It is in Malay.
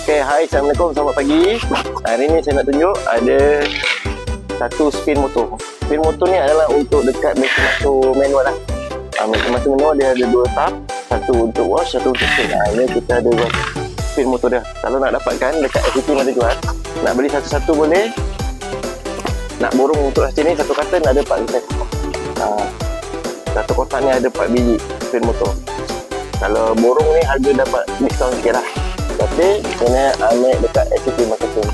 Okay, hai, Assalamualaikum, selamat pagi. Hari ni saya nak tunjuk ada satu spin motor. Spin motor ni adalah untuk dekat mesin motor manual lah. Mesin motor manual dia ada dua tahap, satu untuk wash, satu untuk spin. Ini kita ada buat spin motor dia. Kalau nak dapatkan dekat FPT ada jual. Nak beli satu-satu boleh. Nak borong untuk sini satu karton ada 4 liter. Satu kotak ni ada 4 biji spin motor. Kalau borong ni harga dapat diskaun sikit lah. Tapi kena ambil dekat FPT marketing.